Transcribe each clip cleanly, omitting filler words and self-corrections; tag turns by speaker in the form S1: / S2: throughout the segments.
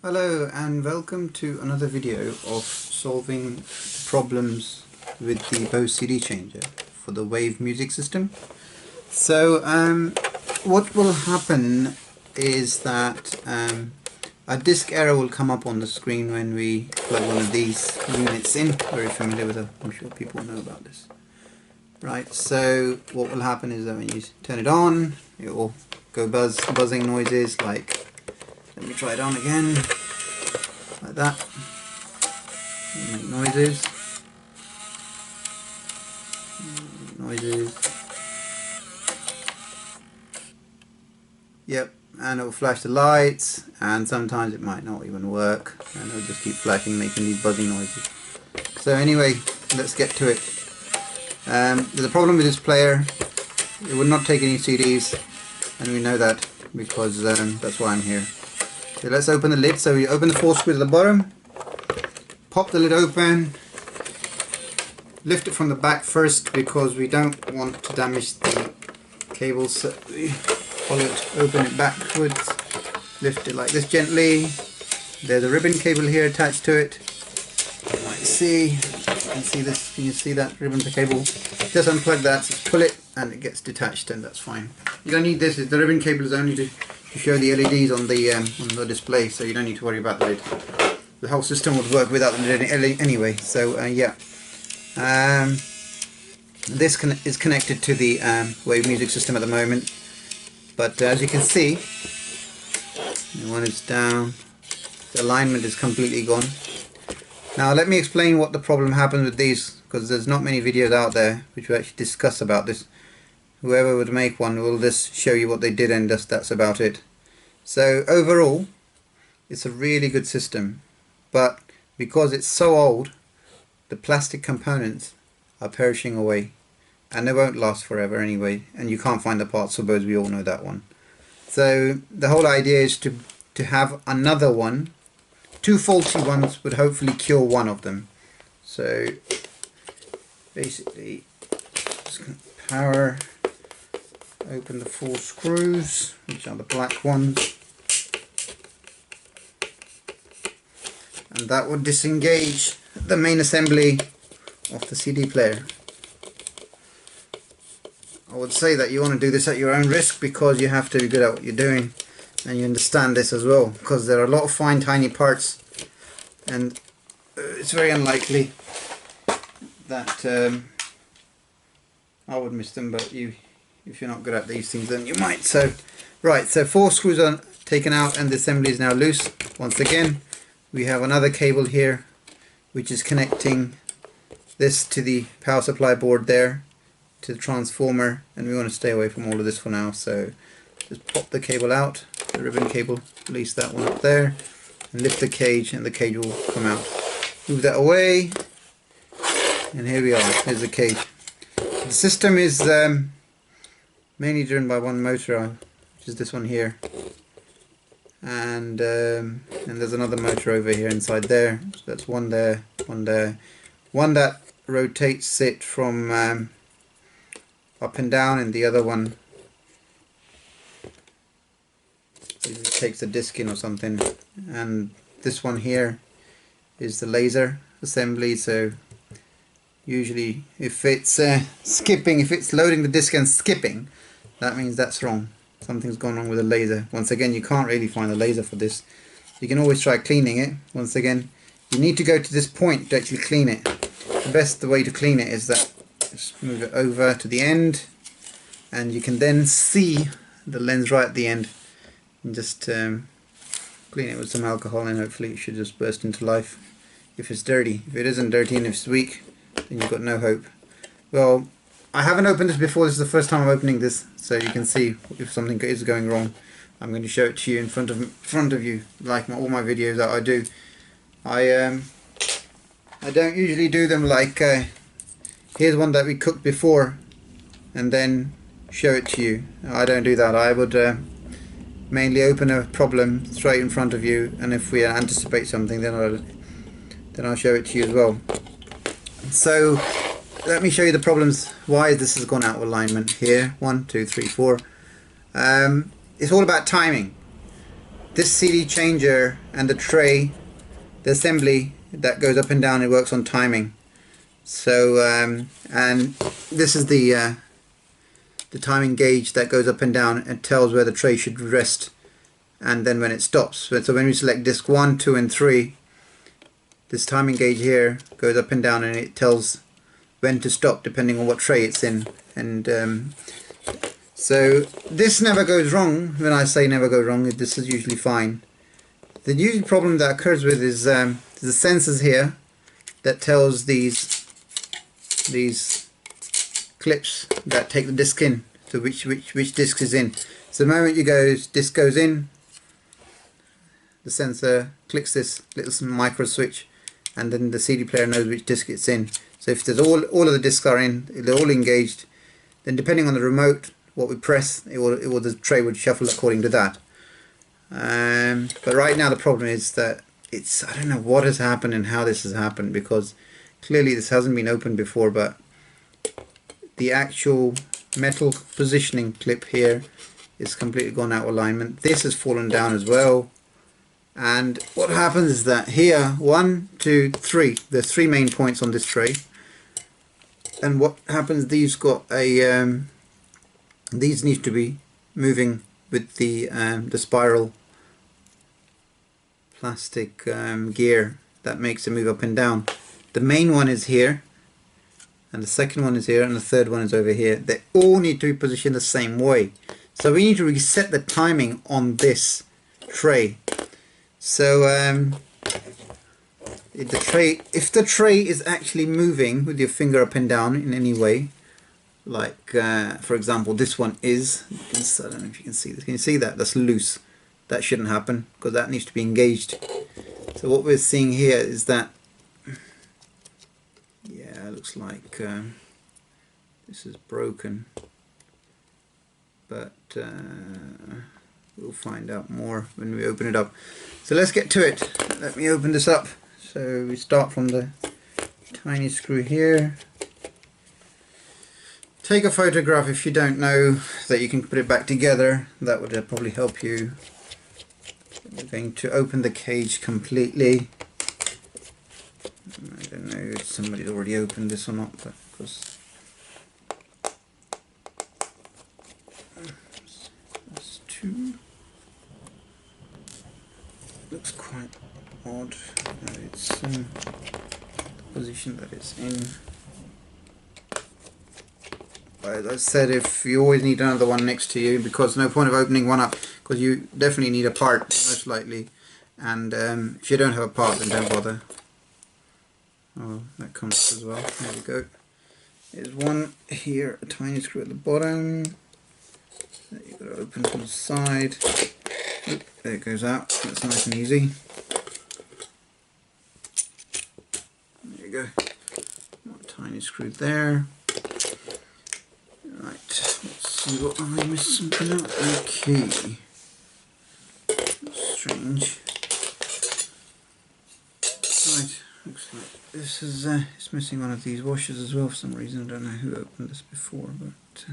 S1: Hello and welcome to another video of solving problems with the Bose CD Changer for the Wave music system. So what will happen is that a disk error will come up on the screen when we plug one of these units in. Very familiar with it, I'm sure people know about this. Right, so what will happen is that when you turn it on, it will go buzzing noises like, let me try it on again, like that. It'll make noises. Yep, and it will flash the lights, and sometimes it might not even work, and it'll just keep flashing, making these buzzing noises. So anyway, let's get to it. There's a problem with this player. It would not take any CDs, and we know that because that's why I'm here. So let's open the lid. So you open the 4 screws at the bottom, pop the lid open, lift it from the back first because we don't want to damage the cables. So we pull it, open it backwards, lift it like this gently. There's a ribbon cable here attached to it. You might see, you can see this, can you see that ribbon cable? Just unplug that, just pull it and it gets detached, and that's fine. You don't need this. The ribbon cable is only to show the LEDs on the display, so you don't need to worry about the lid. The whole system would work without the lid anyway. So yeah, this is connected to the Wave music system at the moment, but as you can see, when it's down, the alignment is completely gone. Now let me explain what the problem happens with these, because there's not many videos out there which will actually discuss about this. Whoever would make one will just show you what they did, and that's about it. So overall, it's a really good system, but because it's so old, the plastic components are perishing away, and they won't last forever anyway, and you can't find the parts for Bose, we all know that one. So the whole idea is to have another one. 2 faulty ones would hopefully cure one of them. So basically, just power, open the 4 screws, which are the black ones, and that would disengage the main assembly of the CD player. I would say that you want to do this at your own risk, because you have to be good at what you're doing and you understand this as well, because there are a lot of fine tiny parts, and it's very unlikely that I would miss them, but if you're not good at these things, then you might. So right, so 4 screws are taken out and the assembly is now loose. Once again, we have another cable here which is connecting this to the power supply board there, to the transformer, and we want to stay away from all of this for now. So just pop the cable out, the ribbon cable, release that one up there, and lift the cage, and the cage will come out. Move that away, and here we are. Here's the cage. The system is mainly driven by one motor, which is this one here, and there's another motor over here inside there. So that's one there, one there, one that rotates it from up and down, and the other one takes the disc in or something, and this one here is the laser assembly. So usually if it's skipping, if it's loading the disc and skipping, that means that's wrong. Something's gone wrong with the laser. Once again, you can't really find the laser for this. You can always try cleaning it. Once again, you need to go to this point to actually clean it. The best way to clean it is that just move it over to the end, and you can then see the lens right at the end, and just clean it with some alcohol, and hopefully it should just burst into life if it's dirty. If it isn't dirty and if it's weak, then you've got no hope. Well, I haven't opened this before. This is the first time I'm opening this, so you can see if something is going wrong. I'm going to show it to you in front of you, like all my videos that I do. I don't usually do them like here's one that we cooked before and then show it to you. I don't do that. I would mainly open a problem straight in front of you, and if we anticipate something, then I'll show it to you as well. So let me show you the problems why this has gone out of alignment here. 1, 2, 3, 4. It's all about timing. this CD changer and the tray, the assembly that goes up and down, it works on timing. So and this is the timing gauge that goes up and down and tells where the tray should rest, and then when it stops. So when we select disc 1, 2 and 3, this timing gauge here goes up and down and it tells when to stop depending on what tray it's in. And so this never goes wrong. When I say never goes wrong, this is usually fine. The usual problem that occurs with is the sensors here that tells these clips that take the disc in, so which disc is in. So the moment disc goes in, the sensor clicks this little micro switch, and then the CD player knows which disc it's in. So if there's all of the discs are in, they're all engaged, then depending on the remote, what we press, the tray would shuffle according to that. But right now the problem is that I don't know what has happened and how this has happened, because clearly this hasn't been opened before, but the actual metal positioning clip here is completely gone out of alignment. This has fallen down as well. And what happens is that here, 1, 2, 3, there's 3 main points on this tray. And what happens, these need to be moving with the spiral plastic gear that makes it move up and down. The main one is here, and the second one is here, and the third one is over here. They all need to be positioned the same way. So we need to reset the timing on this tray. So if the tray is actually moving with your finger up and down in any way, like for example this one is, I don't know if you can see this. Can you see that? That's loose. That shouldn't happen, because that needs to be engaged. So what we're seeing here is that, yeah, it looks like this is broken, but we'll find out more when we open it up. So let's get to it. Let me open this up. So we start from the tiny screw here. Take a photograph if you don't know that you can put it back together. That would probably help you. We're going to open the cage completely. I don't know if somebody's already opened this or not, but because that's two. Looks quite odd. It's the position that it's in. As I said, if you always need another one next to you, because no point of opening one up, because you definitely need a part most likely, and if you don't have a part, then don't bother. Oh, that comes as well. There we go. There's one here, a tiny screw at the bottom that you've got to open from the side. Oop, there it goes out. That's nice and easy. There you go. One tiny screw there. Right, let's see what I missed something out. Okay. That's strange. Right, looks like this is it's missing one of these washers as well for some reason. I don't know who opened this before, but so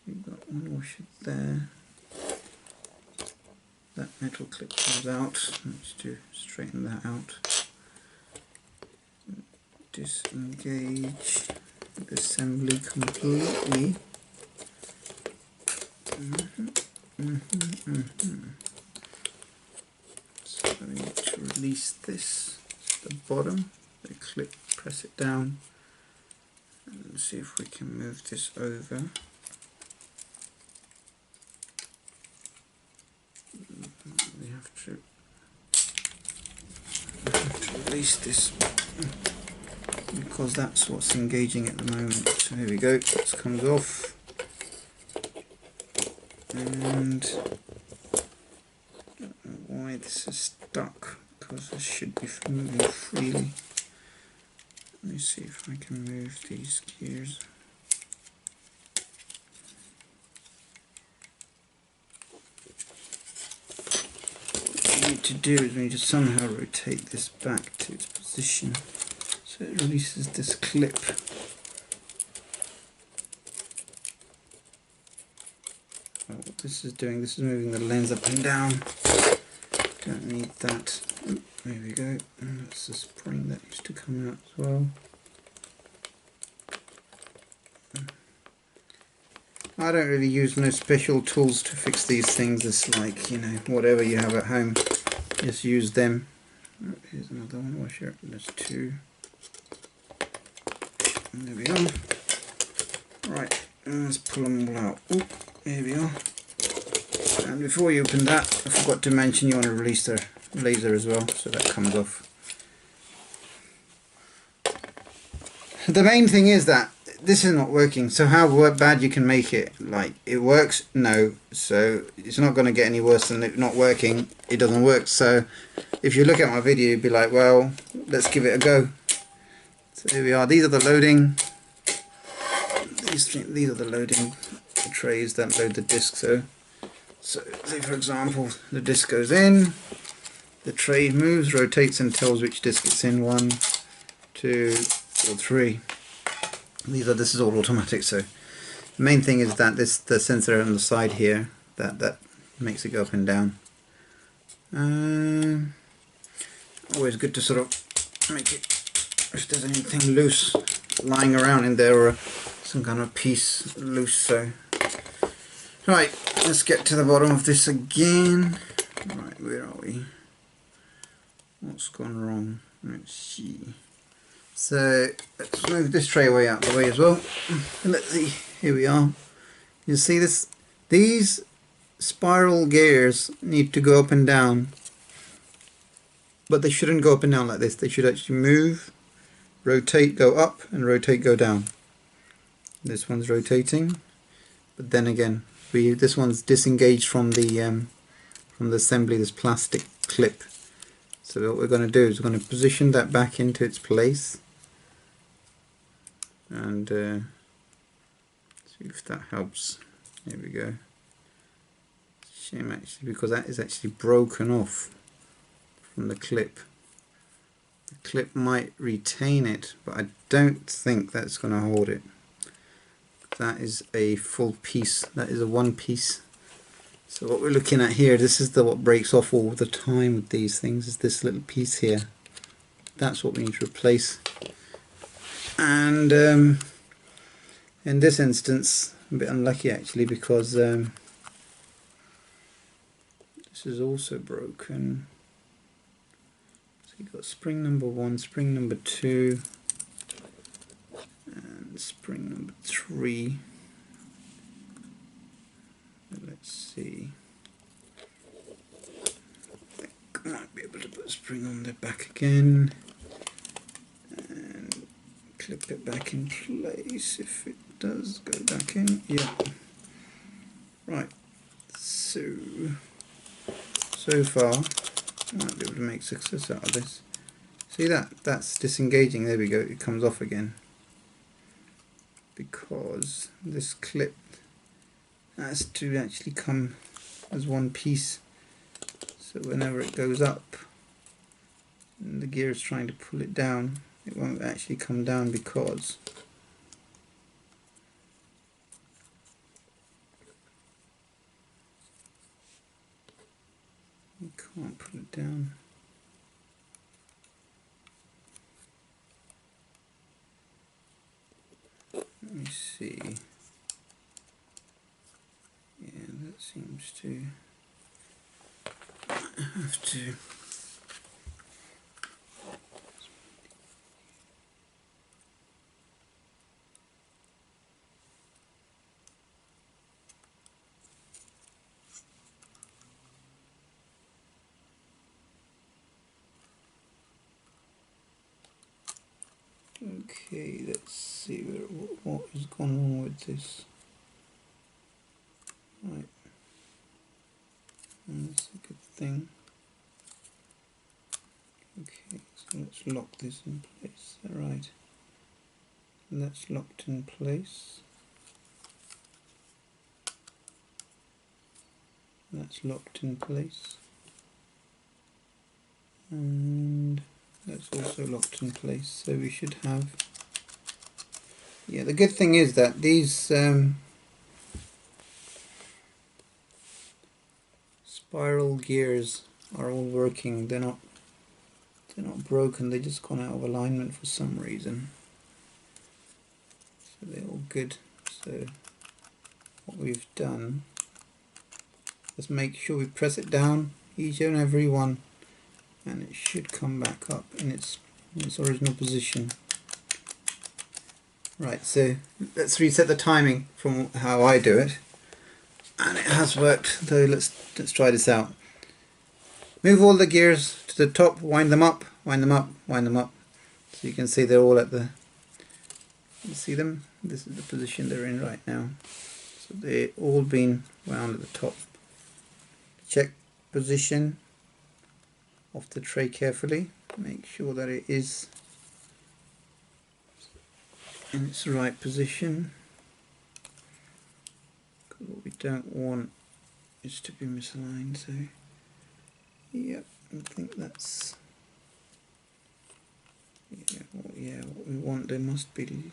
S1: you've got one washer there. That metal clip comes out. Let's straighten that out. Disengage the assembly completely. So we need to release this, the bottom, the clip, press it down, and see if we can move this over. We have to release this because that's what's engaging at the moment. So here we go, this comes off, and I don't know why this is stuck, because this should be moving freely. Let me see if I can move these gears. What we need to do is we need to somehow rotate this back to its position so it releases this clip. what this is doing, this is moving the lens up and down. Don't need that. Oop, there we go. And that's the spring that needs to come out as well. I don't really use no special tools to fix these things. It's like, you know, whatever you have at home, just use them. Oh, here's another one. Oh, sure, there's two. And there we are. Right, let's pull them all out. Oh, there we are. And before you open that, I forgot to mention you want to release the laser as well, so that comes off. The main thing is that this is not working, so how bad you can make it? Like, it works? No. So it's not going to get any worse than it not working. It doesn't work. So if you look at my video, you'd be like, well, let's give it a go. So here we are. These are the loading. These are the loading trays that load the disc. So say for example, the disc goes in, the tray moves, rotates, and tells which disc it's in. 1, 2, or 3. This is all automatic. So the main thing is that the sensor on the side here that makes it go up and down. Always good to sort of make it, if there's anything loose lying around in there or some kind of piece loose. So right, let's get to the bottom of this again. Right, where are we? What's gone wrong? Let's see. So let's move this tray away out of the way as well. And let's see, here we are. You see this? These spiral gears need to go up and down, but they shouldn't go up and down like this. They should actually move, rotate, go up, and rotate, go down. This one's rotating, but then again, this one's disengaged from the assembly, this plastic clip. So what we're going to do is we're going to position that back into its place, and see if that helps. There we go. Shame actually, because that is actually broken off from the clip. The clip might retain it, but I don't think that's going to hold it. That is a full piece. That is a one piece. So what we're looking at here, this is what breaks off all the time with these things, is this little piece here. That's what we need to replace. And in this instance, a bit unlucky actually, because this is also broken. So you've got spring number 1, spring number 2, and spring number 3. Let's see. I might be able to put a spring on the back again and clip it back in place if it does go back in. Yeah. Right. So far, I might be able to make success out of this. See that? That's disengaging. There we go. It comes off again because this clip has to actually come as one piece. So whenever it goes up and the gear is trying to pull it down, it won't actually come down because you can't pull it down. Let me see. Yeah, that seems to have to. Okay, let's see what has gone wrong with this. Right, that's a good thing. Okay, so let's lock this in place. Alright, that's locked in place. That's locked in place. And that's also locked in place. So we should have. Yeah, the good thing is that these spiral gears are all working. They're not broken, they just gone out of alignment for some reason. So they're all good. So what we've done is make sure we press it down each and every one, and it should come back up in its original position. Right, so let's reset the timing from how I do it, and it has worked. So let's try this out. Move all the gears to the top, wind them up, wind them up, wind them up. So you can see they're all at the, you see them? This is the position they're in right now. So they're all been wound at the top. Check position of the tray carefully. Make sure that it is in its right position. Because what we don't want is to be misaligned. So yep, I think that's what we want. There must be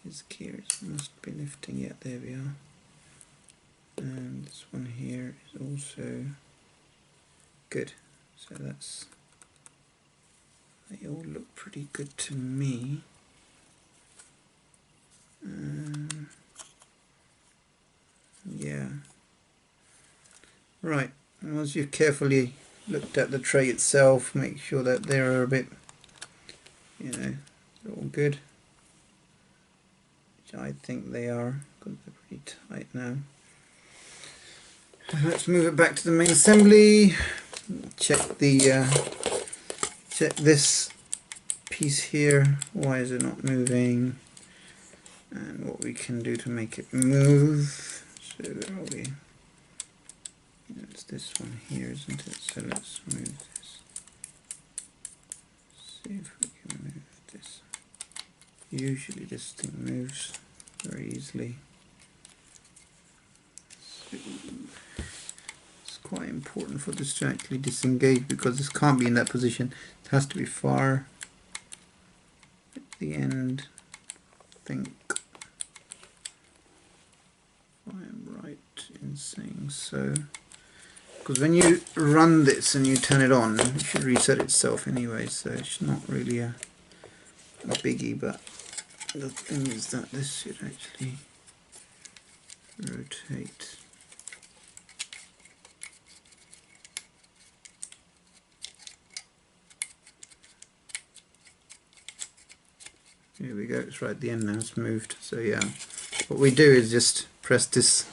S1: these gears must be lifting. Yeah, there we are. And this one here is also good. So that's, they all look pretty good to me. Yeah. Right. And once you've carefully looked at the tray itself, make sure that they're a bit, they're all good. Which I think they are, because they're pretty tight now. Let's move it back to the main assembly. Check the check this piece here. Why is it not moving? And what we can do to make it move. So where are we? It's this one here, isn't it? So let's move this. See if we can move this. Usually this thing moves very easily. So it's quite important for this to actually disengage, because this can't be in that position. It has to be far at the end. I think I am right in saying so. Because when you run this and you turn it on, it should reset itself anyway, so it's not really a biggie, but the thing is that this should actually rotate. Here we go, it's right at the end now, it's moved. So yeah, what we do is just press this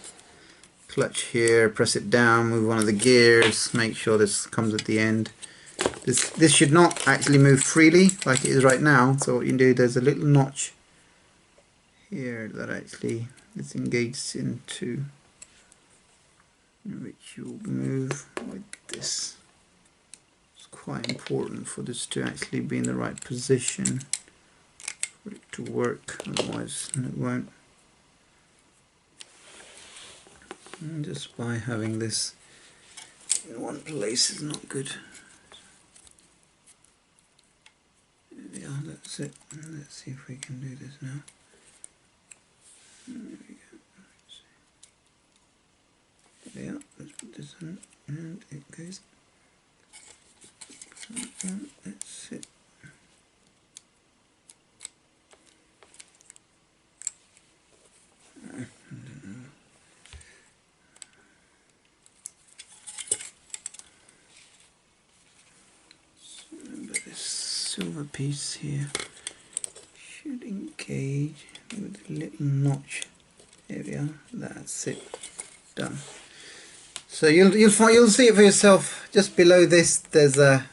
S1: clutch here, press it down, move one of the gears, make sure this comes at the end. This should not actually move freely like it is right now, so what you can do, there's a little notch here that actually is engaged into, which you'll move like this. It's quite important for this to actually be in the right position for it to work, otherwise it won't. And just by having this in one place is not good. There we are, that's it. And let's see if we can do this now. There we go. There we are, let's put this on, and it goes. That's it. Silver piece here should engage with a little notch. There we are. That's it. Done. So you'll see it for yourself. Just below this, there's a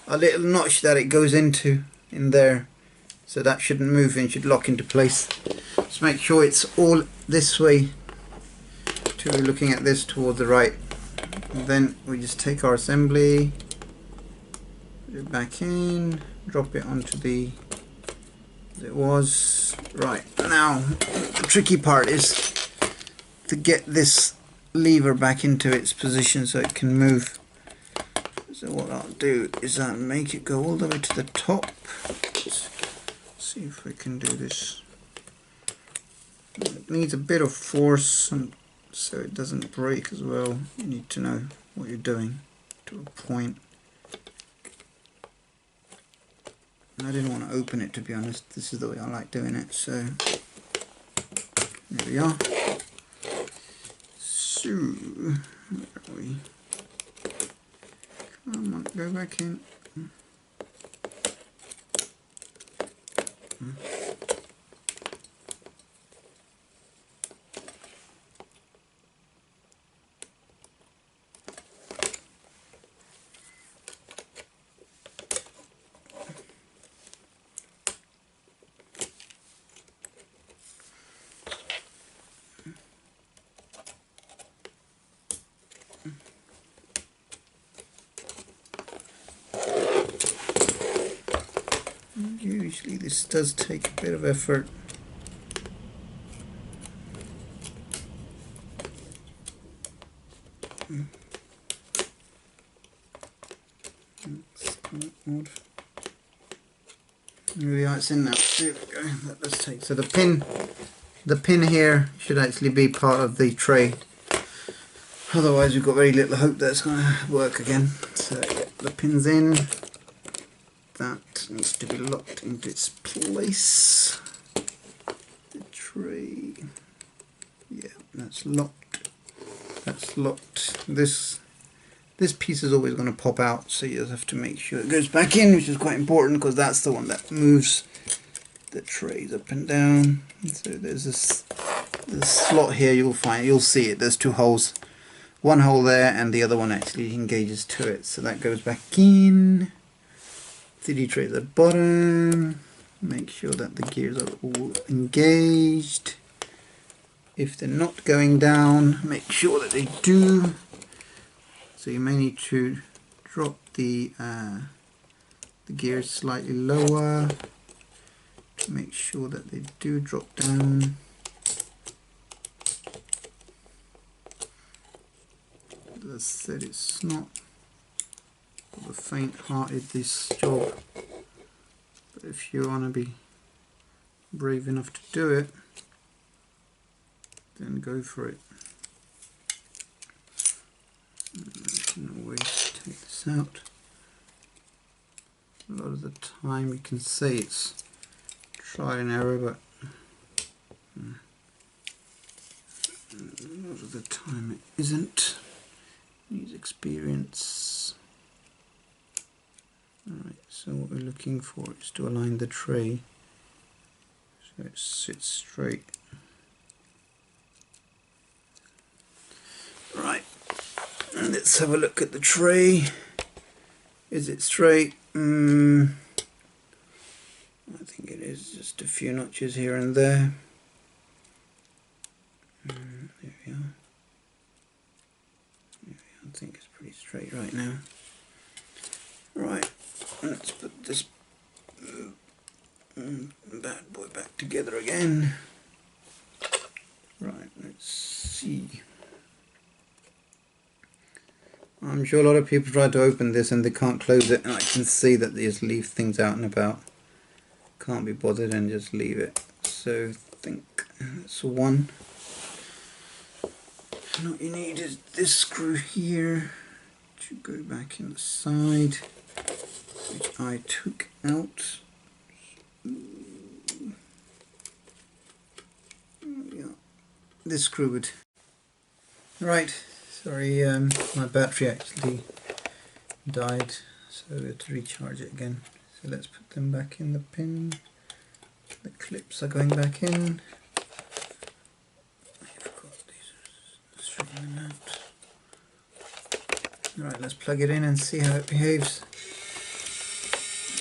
S1: little notch that it goes into in there. So that shouldn't move and should lock into place. Just make sure it's all this way. To looking at this toward the right. And then we just take our assembly. Put it back in, drop it onto the, as it was. Right, now the tricky part is to get this lever back into its position so it can move. So what I'll do is I'll make it go all the way to the top. Let's see if we can do this. It needs a bit of force so it doesn't break as well, you need to know. what you're doing to a point. And I didn't want to open it, to be honest. This is the way I like doing it, so there we are. So, where are we? Come on, go back in. Usually this does take a bit of effort. Odd. There we are, it's in now. There we go. Let's take, so the pin here should actually be part of the tray. Otherwise we've got very little hope that it's going to work again. So get the pins in. That needs to be locked into its place. The tray, yeah, that's locked. That's locked. This piece is always going to pop out, so you just have to make sure it goes back in, which is quite important because that's the one that moves the trays up and down. So there's this slot here. You'll see it. There's two holes. One hole there, and the other one actually engages to it. So that goes back in. CD tray at the bottom, make sure that the gears are all engaged. If they're not going down, make sure that they do. So you may need to drop the gears slightly lower to make sure that they do drop down. As I said, it's not the faint-hearted, this job, but if you want to be brave enough to do it, then go for it. You can always take this out. A lot of the time you can say it's trial and error, but a lot of the time it isn't. Needs experience. Alright, so what we're looking for is to align the tray so it sits straight. Right, and let's have a look at the tray. Is it straight? I think it is, just a few notches here and there. There we are. I think it's pretty straight right now. Right. Let's put this bad boy back together again. Right, let's see. I'm sure a lot of people try to open this and they can't close it, and I can see that they just leave things out and about. Can't be bothered and just leave it. So I think that's one. And what you need is this screw here to go back in the side, which I took out. Yeah, this screw would. Right, sorry, my battery actually died, so we have to recharge it again. So let's put them back in the pin. The clips are going back in. I forgot these. Straighten them out. Right, let's plug it in and see how it behaves.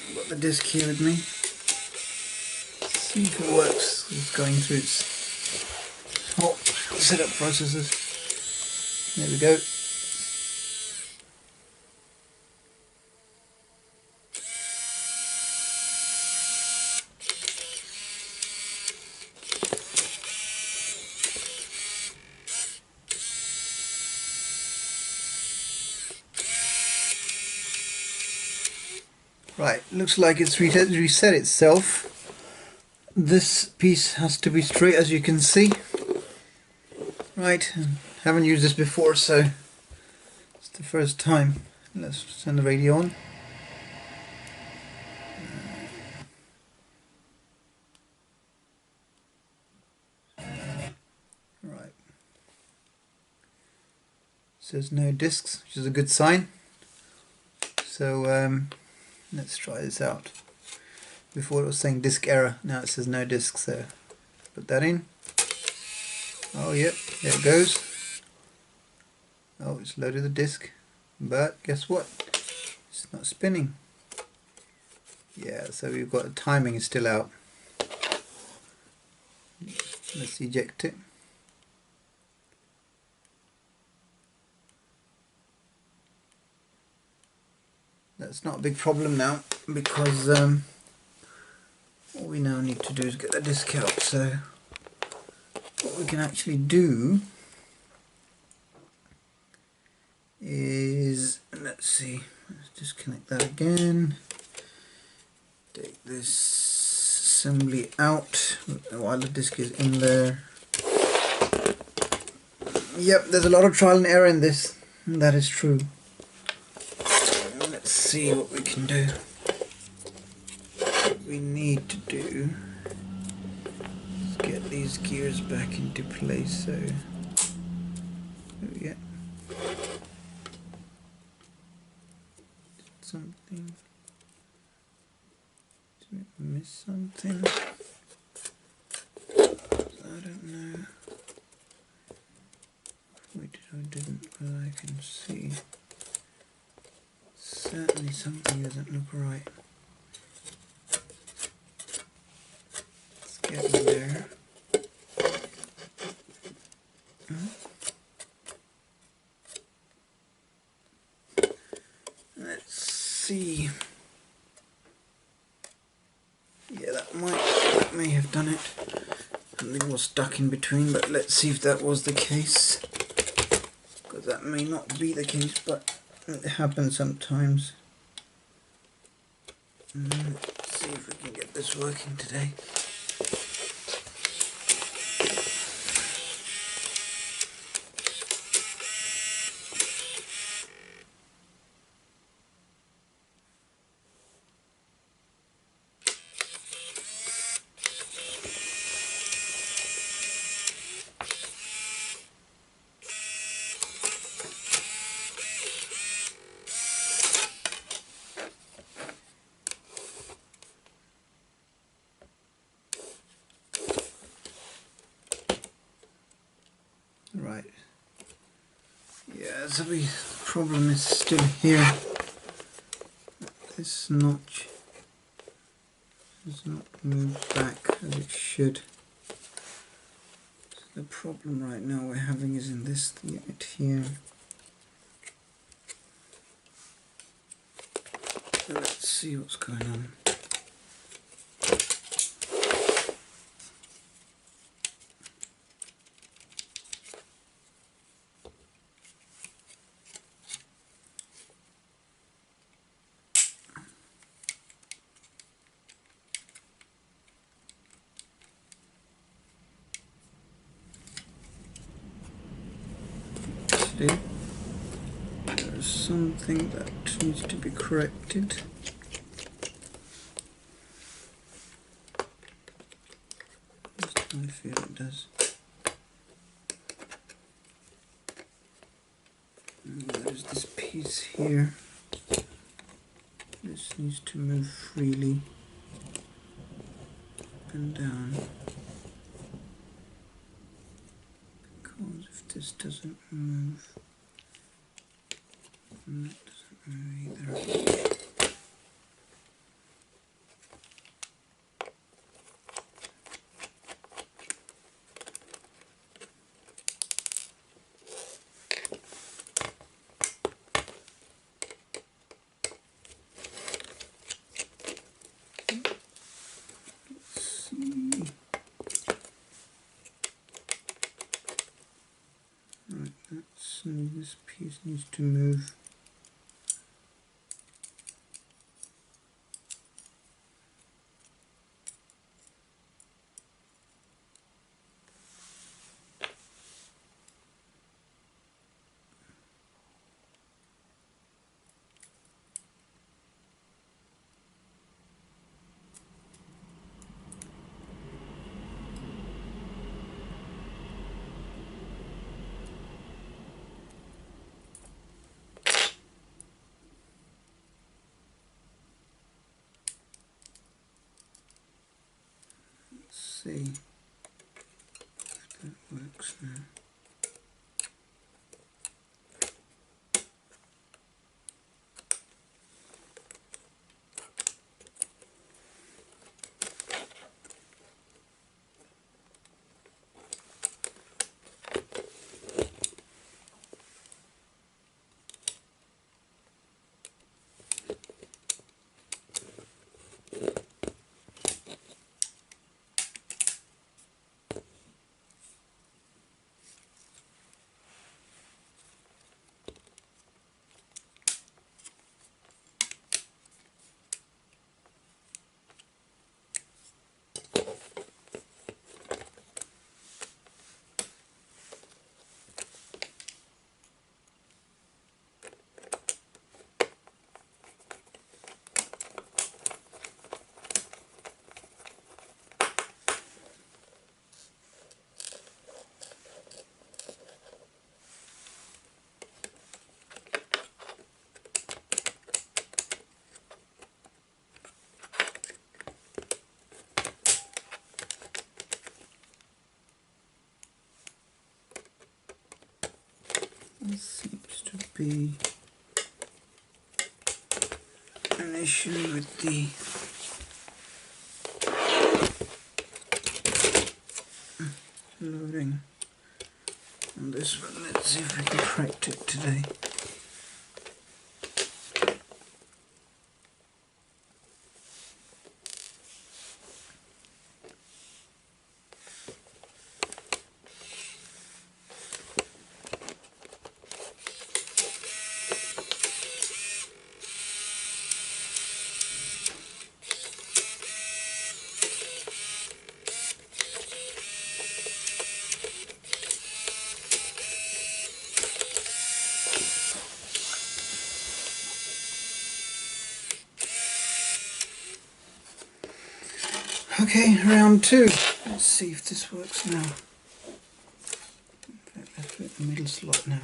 S1: I've got the disc here with me. See if it works. It's going through its hot setup processes. There we go. Right, looks like it's reset itself. This piece has to be straight, as you can see. Right, haven't used this before, so it's the first time. Let's turn the radio on. Right. Says no discs, which is a good sign. So let's try this out. Before it was saying disk error, now it says no discs there. Put that in. Oh yep, there it goes. Oh, it's loaded the disk, but guess what? It's not spinning. Yeah, so we've got the timing is still out. Let's eject it. That's not a big problem now, because all we now need to do is get the disk out. So what we can actually do is, let's see, let's disconnect that again, take this assembly out while the disk is in there. Yep, there's a lot of trial and error in this, that is true. Let's see what we can do. What we need to do is get these gears back into place. So yeah, something. Did we miss something? I don't know. We did or didn't, but I can see. Certainly something doesn't look right. Let's get in there. Let's see. Yeah, that may have done it. Something was stuck in between, but let's see if that was the case. Because that may not be the case, but it happens sometimes. Let's see if we can get this working today. Right. Yeah, so the problem is still here. This notch does not move back as it should. So the problem right now we're having is in this unit here. So let's see what's going on. There's something that needs to be corrected. I feel it does. And there's this piece here. This needs to move freely up and down. Because if this doesn't move, and that doesn't move either. Right, this piece needs to move. see if that works now. There seems to be an issue with the loading on this one. Let's see if we can correct it today. Okay, round two. Let's see if this works now. In fact, let's put it in the middle slot now.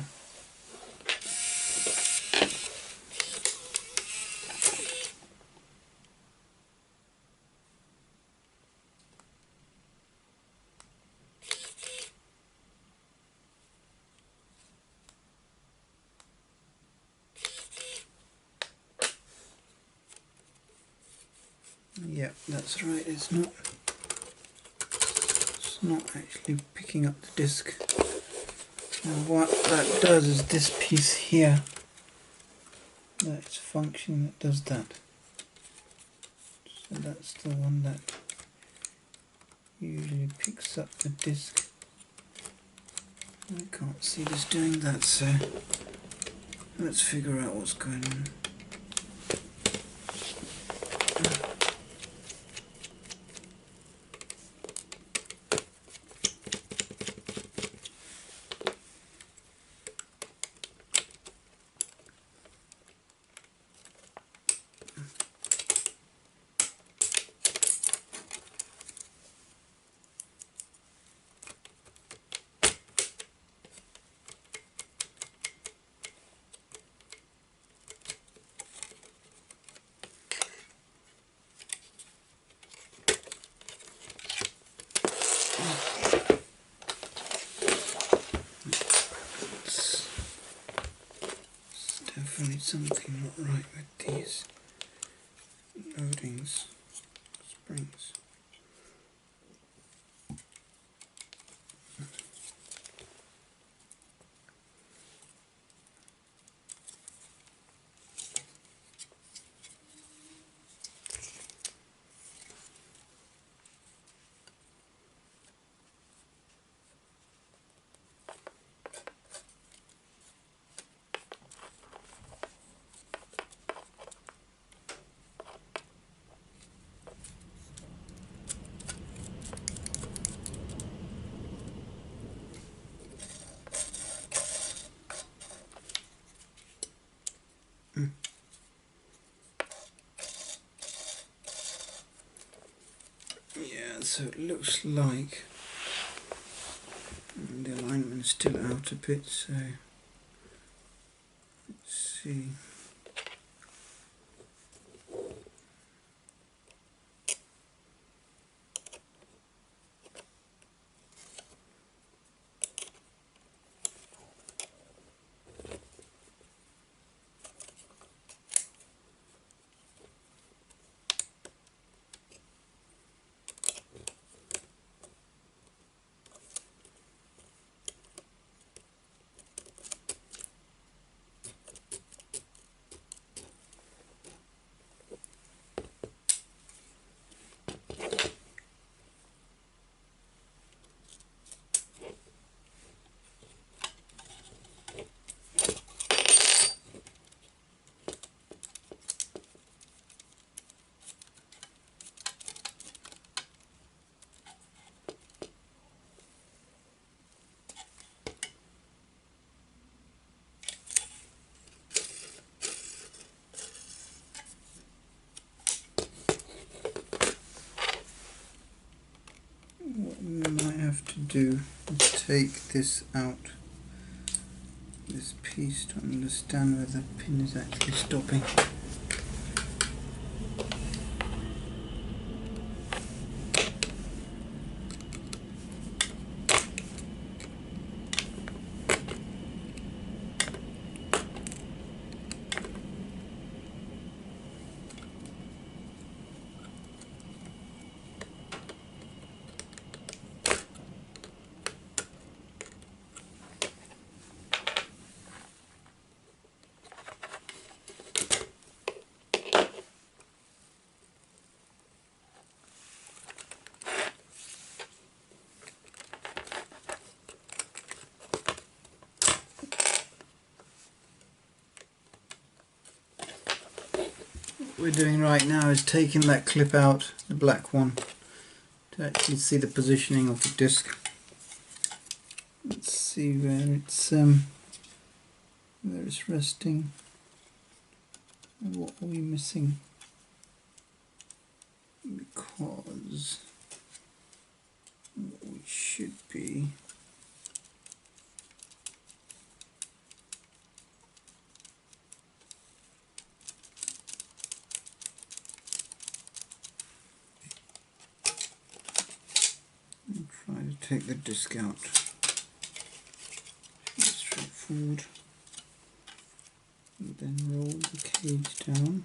S1: Yeah, that's right, it's not actually picking up the disc. Now what that does is this piece here, that's function that does that. So that's the one that usually picks up the disc. I can't see this doing that, so let's figure out what's going on. Definitely something not right with these loadings, springs. Yeah, so it looks like the alignment is still out a bit, so let's see. do is take this out, this piece, to understand where the pin is actually stopping. What we're doing right now is taking that clip out, the black one, to actually see the positioning of the disc. Let's see where it's resting and what are we missing, because what we should be try to take the disc out. It's straightforward. And then roll the cage down.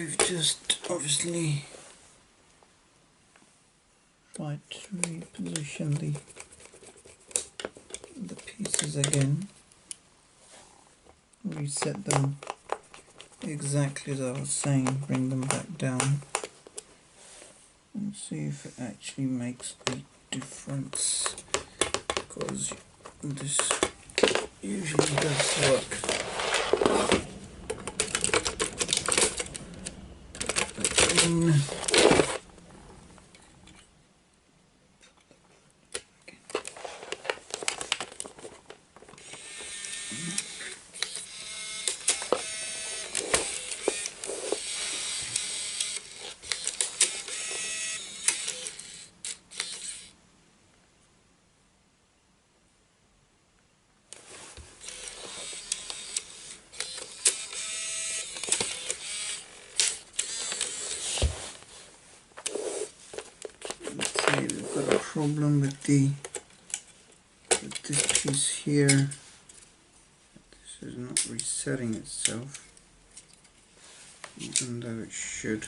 S1: we've just obviously tried to reposition the pieces again, reset them exactly as I was saying, bring them back down and see if it actually makes a difference, because this usually does work. Again. We've got a problem with this piece here. This is not resetting itself, even though it should.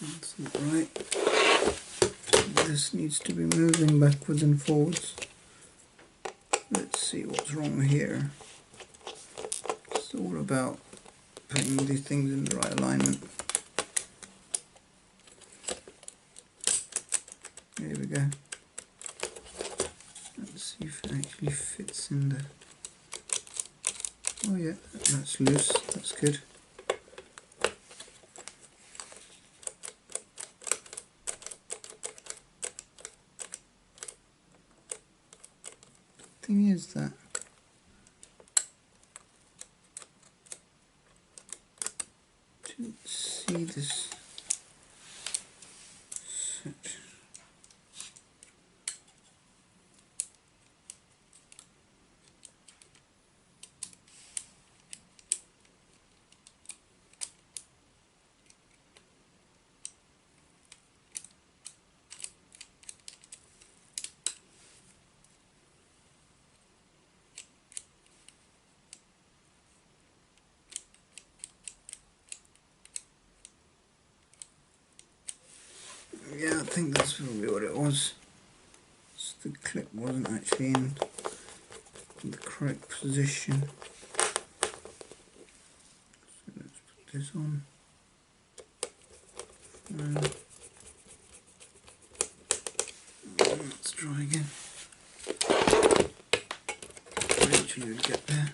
S1: That's not right. This needs to be moving backwards and forwards. Let's see what's wrong here. It's all about putting these things in the right alignment. There we go. Let's see if it actually fits in there. Oh yeah, that's loose. That's good. Thing is that to see this set. Yeah, I think that's probably what it was. So the clip wasn't actually in the correct position. So let's put this on. Let's try again. Eventually we'll get there.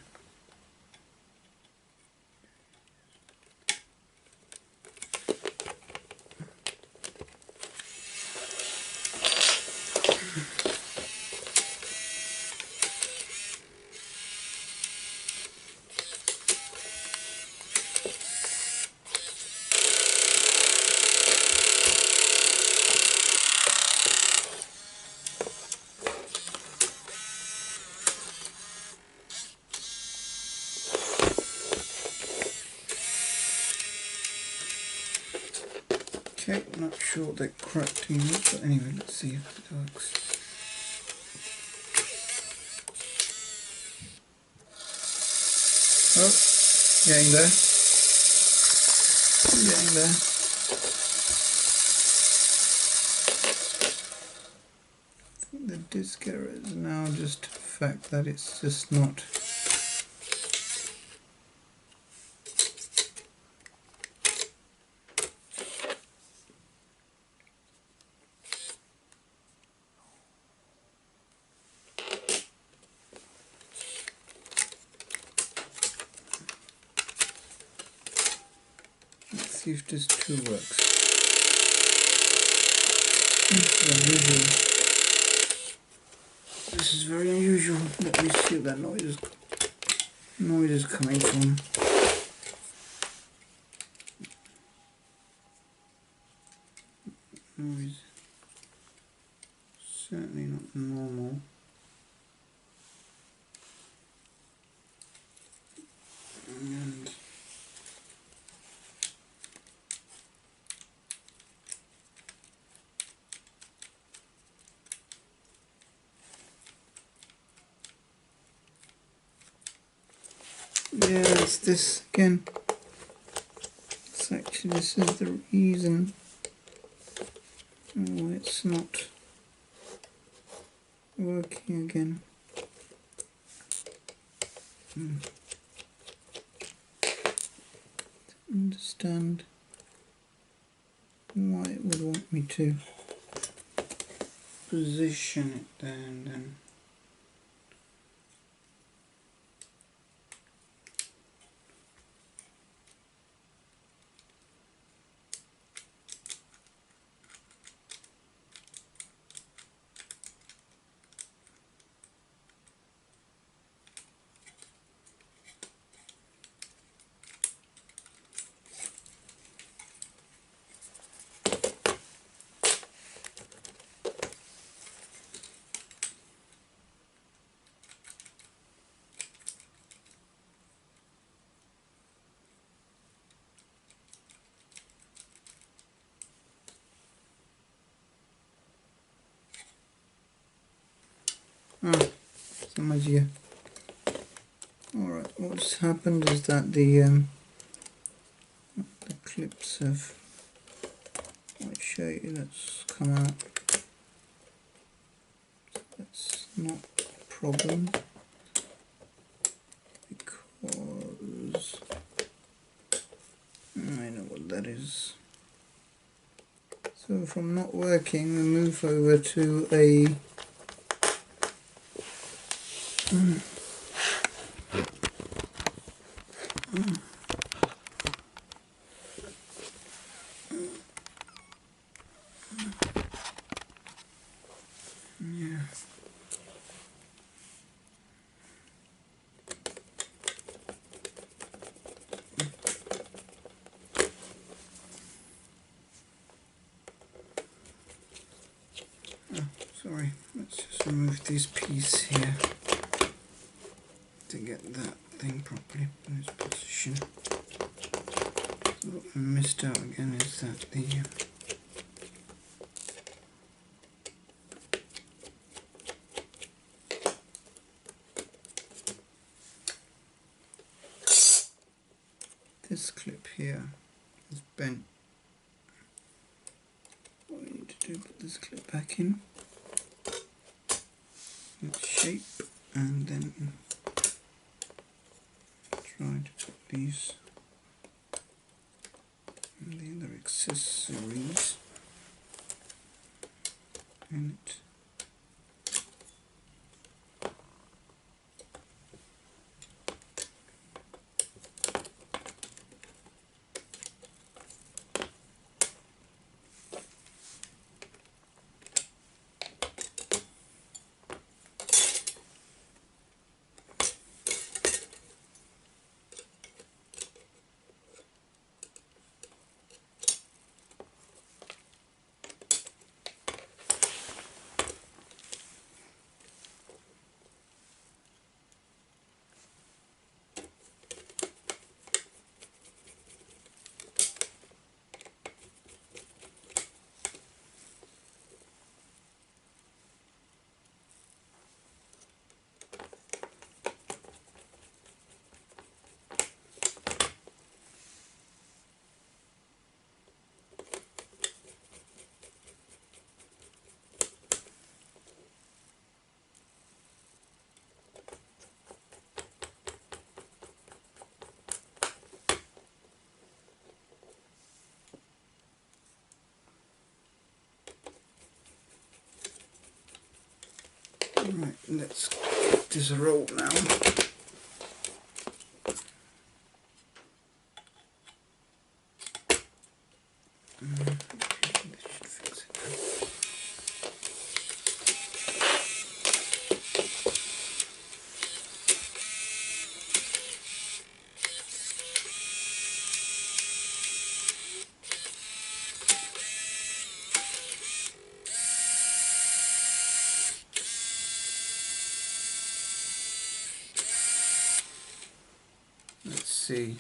S1: Okay, not sure what that correcting is, but anyway, let's see if it works. Oh, getting there. Getting there. I think the disc error is now just the fact that it's just not. Let's see if this too works. This is very unusual. Let me see what that noise is coming from. Noise. Certainly not normal. Yeah, it's this again. It's actually, this is the reason why it's not working again. Understand why it would want me to position it there and then. Some idea. Alright, what's happened is that the clips have, I'll show you, let's come out. That's not a problem because I know what that is. So from not working, we move over to a yeah. Sorry, let's just remove this piece here to get that thing properly in its position. So what I missed out again is that the this clip here is bent. What we need to do, put this clip back in its shape, and then try to put these and the other accessories in it. Right, let's give this a roll now. Let's see.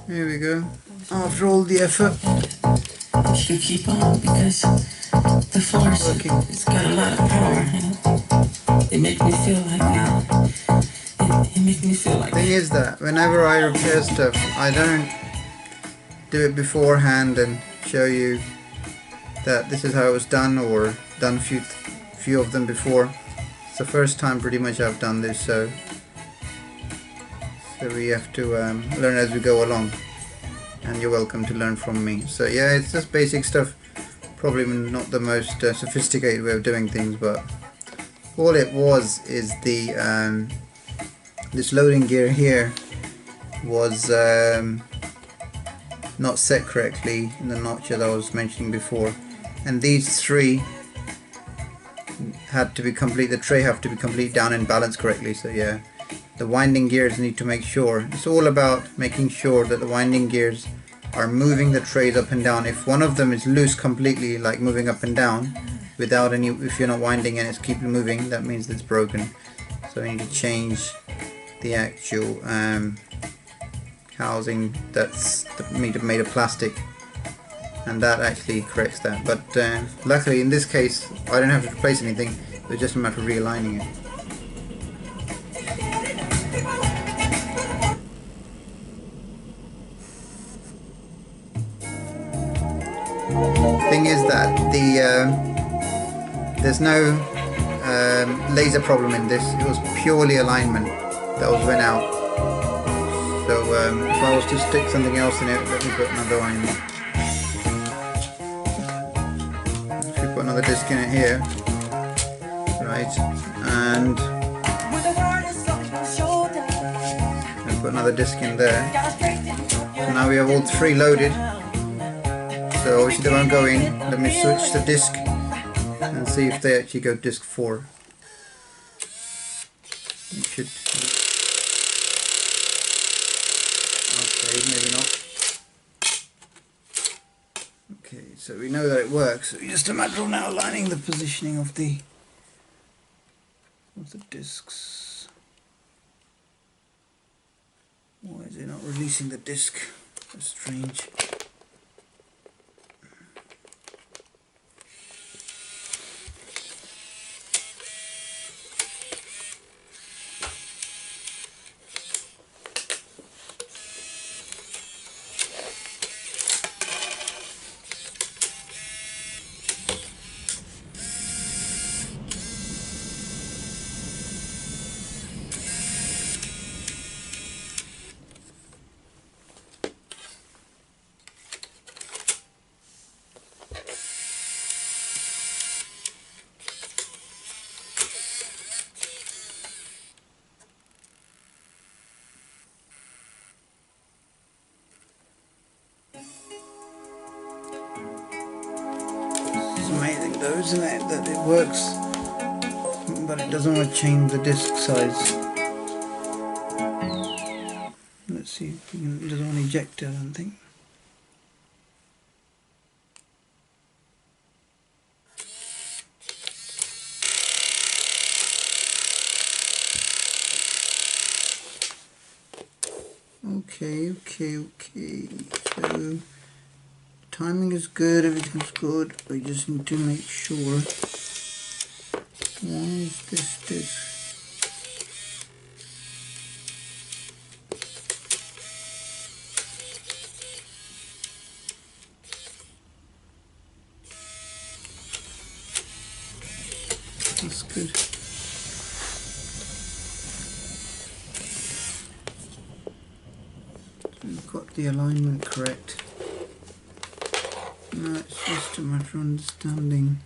S1: Here we go. After all the effort.
S2: If you keep on, because the force, it's got a lot of power in it. It makes me feel like it makes me feel like.
S1: Thing is that whenever I repair stuff, I don't do it beforehand and show you that this is how it was done, or done a few of them before. It's the first time pretty much I've done this, so we have to learn as we go along, and you're welcome to learn from me. So yeah, it's just basic stuff, probably not the most sophisticated way of doing things, but all it was is the this loading gear here was not set correctly in the notch that I was mentioning before, and these three had to be complete, the tray have to be complete down and balanced correctly. So yeah, the winding gears need to make sure, it's all about making sure that the winding gears are moving the trays up and down. If one of them is loose completely, like moving up and down without any, if you're not winding and it's keep moving, that means it's broken. So you need to change the actual housing that's made of plastic, and that actually corrects that. But luckily in this case I don't have to replace anything, it's just a matter of realigning it. Thing is that there's no laser problem in this. It was purely alignment that was went out. So if I was to stick something else in it, let me put another one in. If we put another disc in it here, right, and put another disc in there. So now we have all three loaded. So obviously they won't go in. Let me switch the disc and see if they actually go disc 4. It should. Okay, maybe not. Okay, so we know that it works. It's just a matter of now aligning the positioning of the discs. Why is it not releasing the disc? That's strange. It's amazing though, isn't it, that it works, but it doesn't want to change the disc size. Let's see if we can, it doesn't want to eject it, I don't think. Okay. So timing is good, everything's good. We just need to make sure. Why is this disc? That's good. We've got the alignment correct. Now it's just a matter of understanding.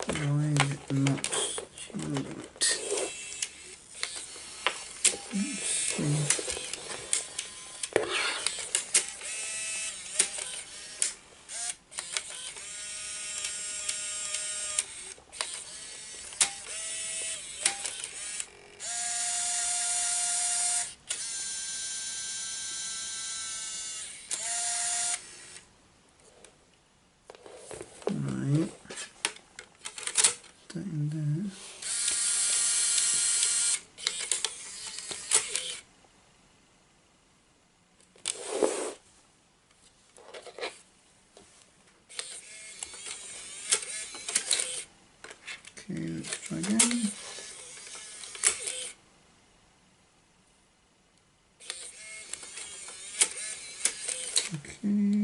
S1: Why is it not changing it? Let's see.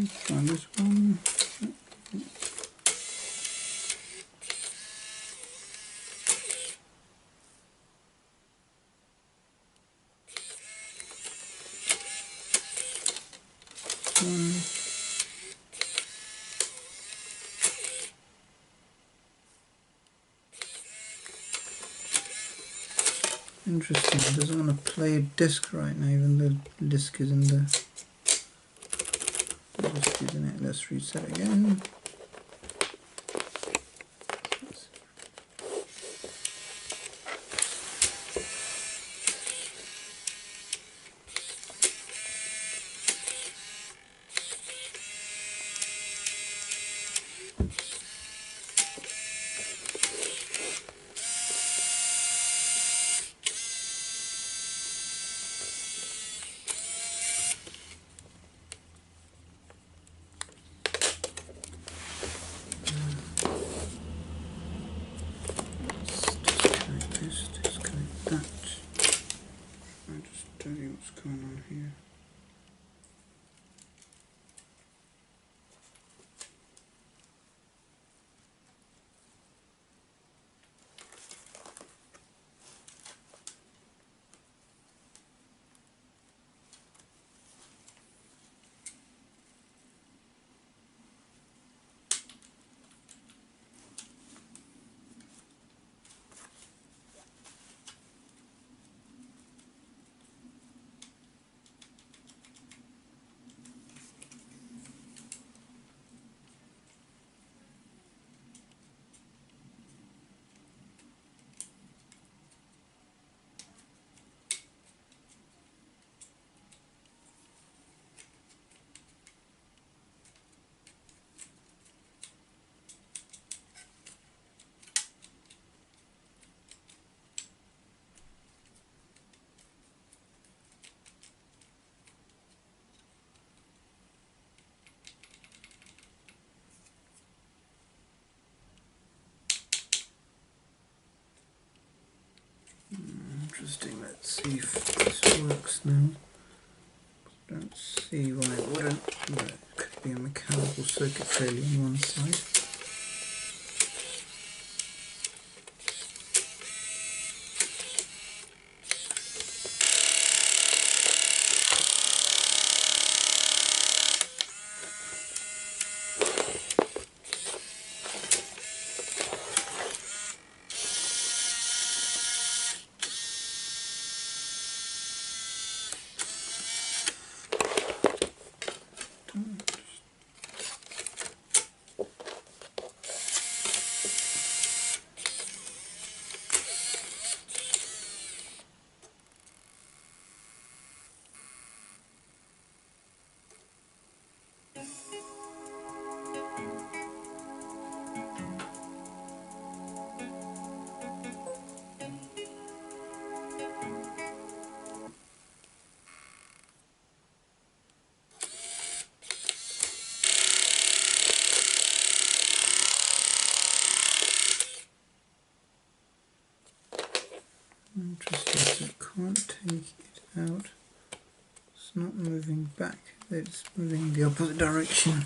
S1: Try this one. Interesting, it doesn't want to play a disc right now, even though the disc is in the disc is in it. Let's reset again. Disconnect that. I'll just tell you what's going on here. Interesting, let's see if this works now. Don't see why it wouldn't, but it could be a mechanical circuit failure on one side. Interesting, so I can't take it out. It's not moving back, it's moving the opposite direction.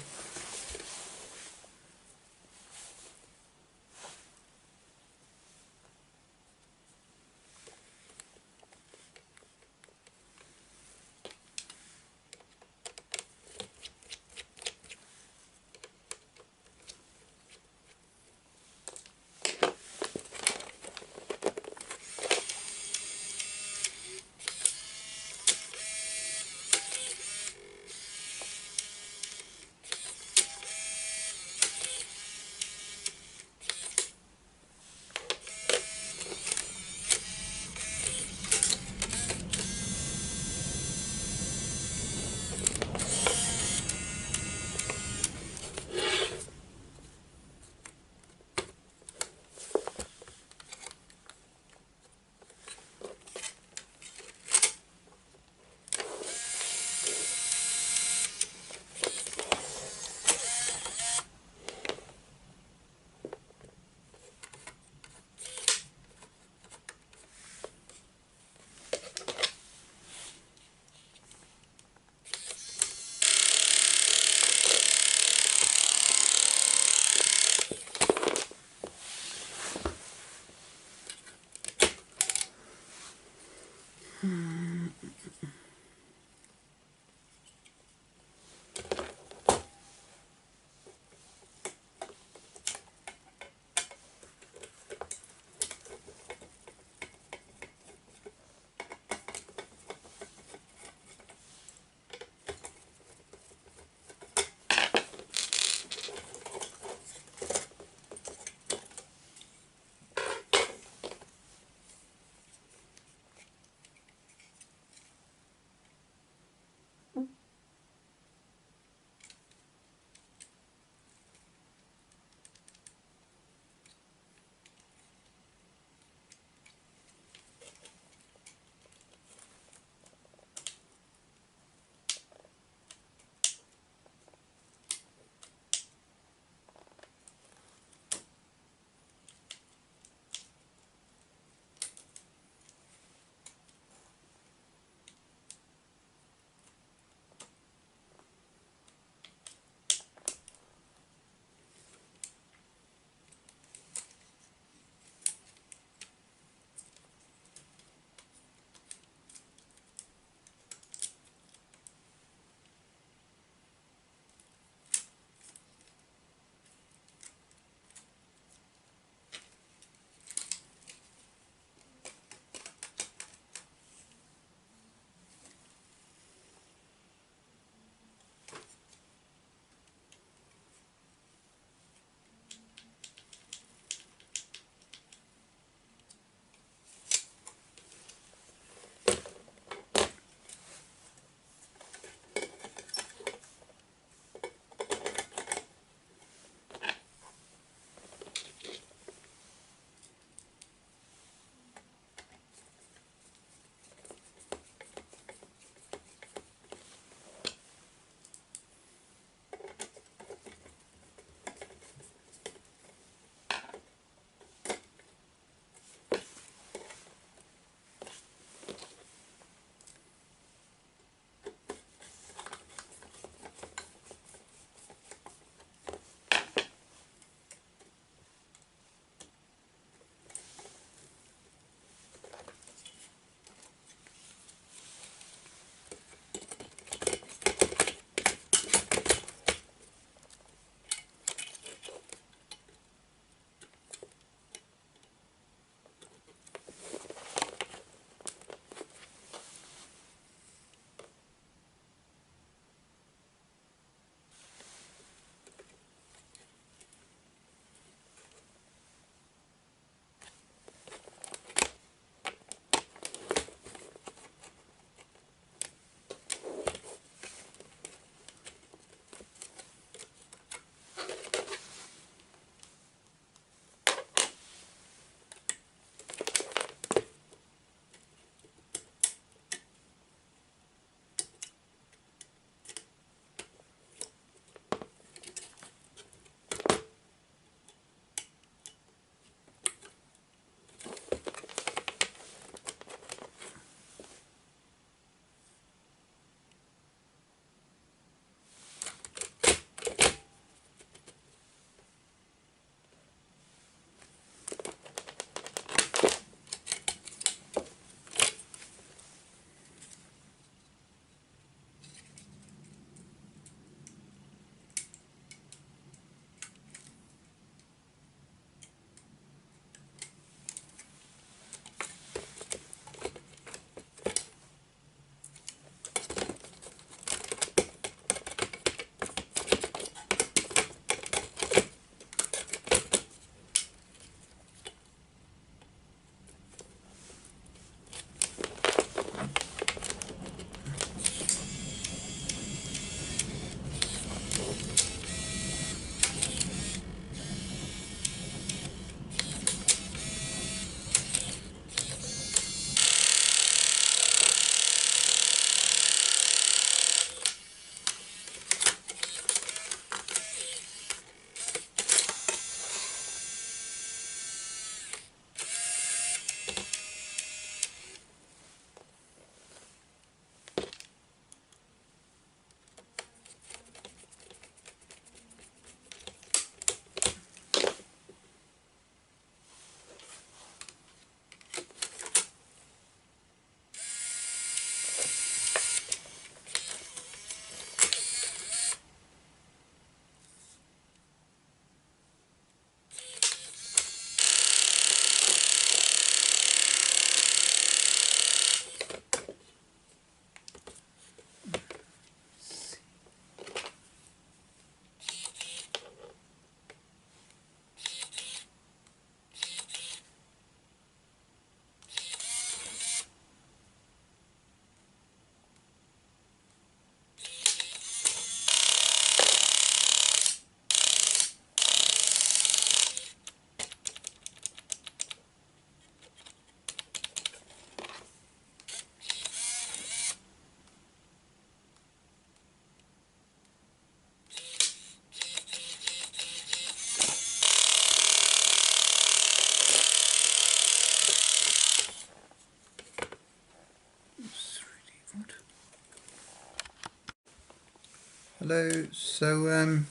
S1: Hello, so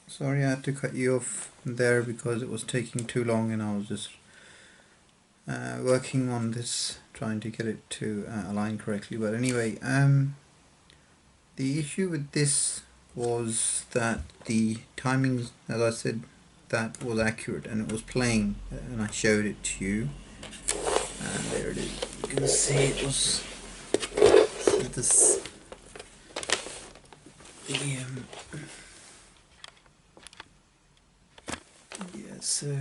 S1: sorry I had to cut you off there because it was taking too long and I was just working on this, trying to get it to align correctly. But anyway, the issue with this was that the timings, as I said, that was accurate and it was playing, and I showed it to you, and there it is. You can see it was this yeah, so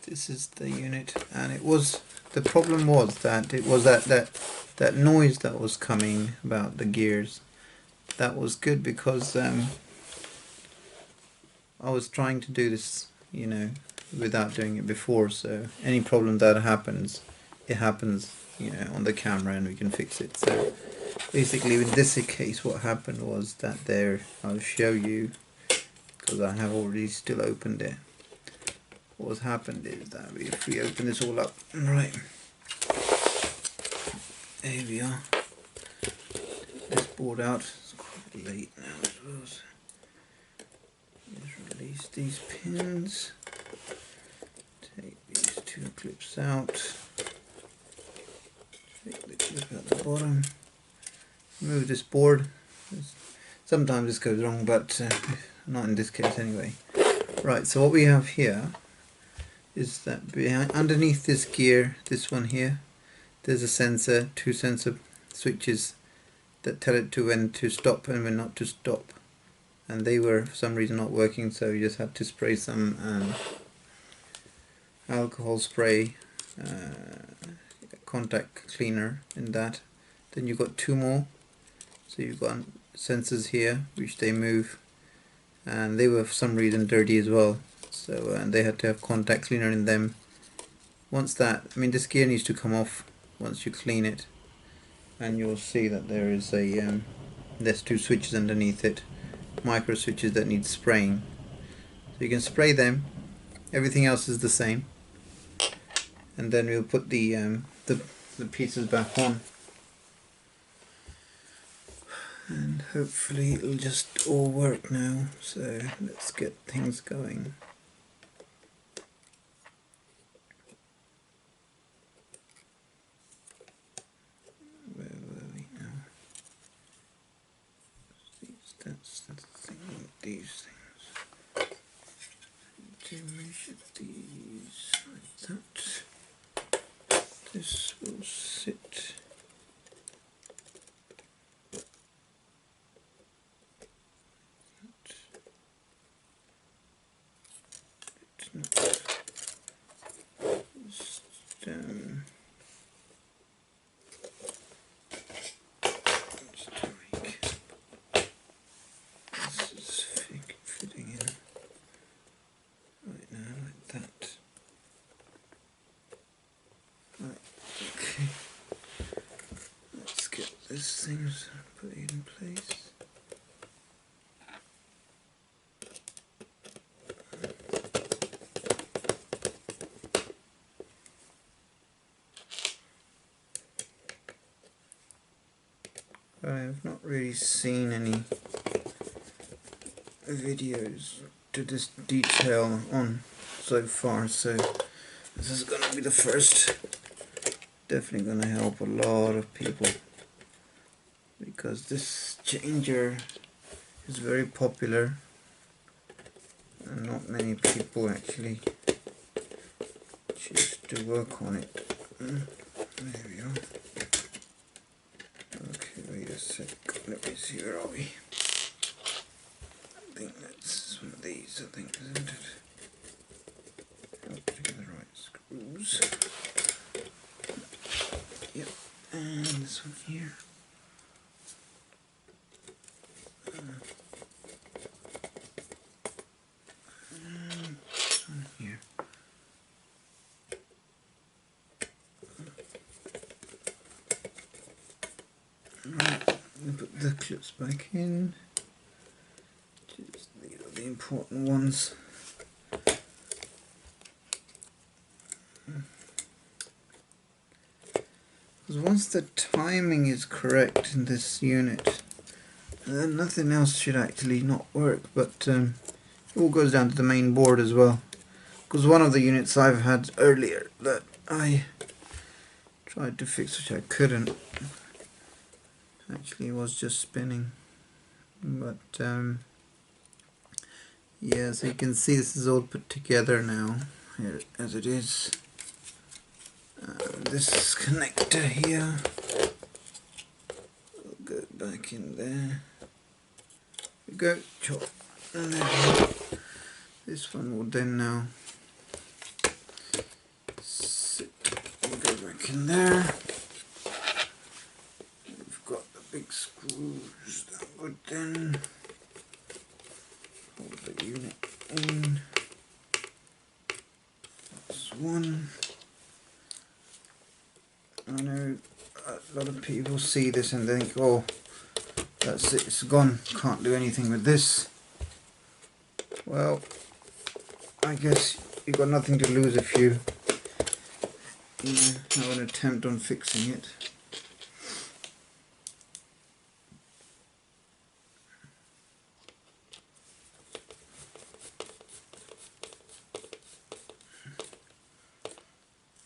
S1: this is the unit, and it was, the problem was that it was that noise that was coming about the gears. That was good because I was trying to do this, you know, without doing it before, so any problem that happens, it happens, you know, on the camera and we can fix it. So basically in this case what happened was that there, I'll show you because I have already still opened it. What's happened is that if we open this all up, right, there we are, this board out, it's quite late now as well, so just release these pins, take these two clips out, take the clip at the bottom, move this board. Sometimes this goes wrong, but not in this case anyway. Right, so what we have here is that behind, underneath this gear, this one here, there's a sensor, two sensor switches that tell it to when to stop and when not to stop, and they were for some reason not working, so you just had to spray some alcohol spray, contact cleaner in that. Then you've got two more, so you've got sensors here which they move, and they were for some reason dirty as well, so and they had to have contact cleaner in them. Once that, I mean, this gear needs to come off once you clean it, and you'll see that there is a there's two switches underneath it, micro switches that need spraying, so you can spray them. Everything else is the same, and then we'll put the pieces back on, and hopefully it'll just all work now. So let's get things going. Where were we now? That's the thing, these things. To measure these like that. This will sit. It's not. Just, fitting in right now like that. Right, okay. Let's get this thing put in place. I have not really seen any videos to this detail on so far, so this is going to be the first. Definitely going to help a lot of people because this changer is very popular and not many people actually choose to work on it. There we are. Okay, wait a sec, let me see, where are we? I think that's one of these, I think, isn't it? Hope to get the right screws. Yep, and this one here. And this one here. Right, put the clips back in. Just, these are the important ones. Because once the timing is correct in this unit, And then nothing else should actually not work, but it all goes down to the main board as well. Because one of the units I've had earlier that I tried to fix, which I couldn't, actually was just spinning. But yeah, so you can see this is all put together now, here as it is. This connector here will go back in there. We go, chop, and then this one will then now sit and go back in there. We've got the big screws that would then hold the unit in. That's one. I know a lot of people see this and think, oh, that's it, it's gone, can't do anything with this. Well, I guess you've got nothing to lose if you have an attempt on fixing it.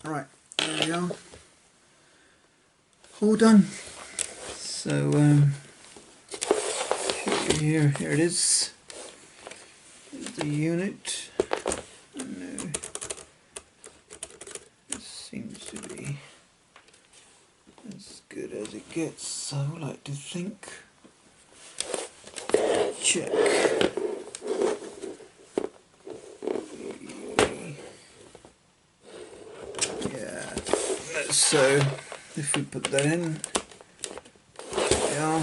S1: Right, there we are. All done. So here it is. Here's the unit. No, this seems to be as good as it gets, I would like to think. Check. Yeah, so if we put that in, yeah.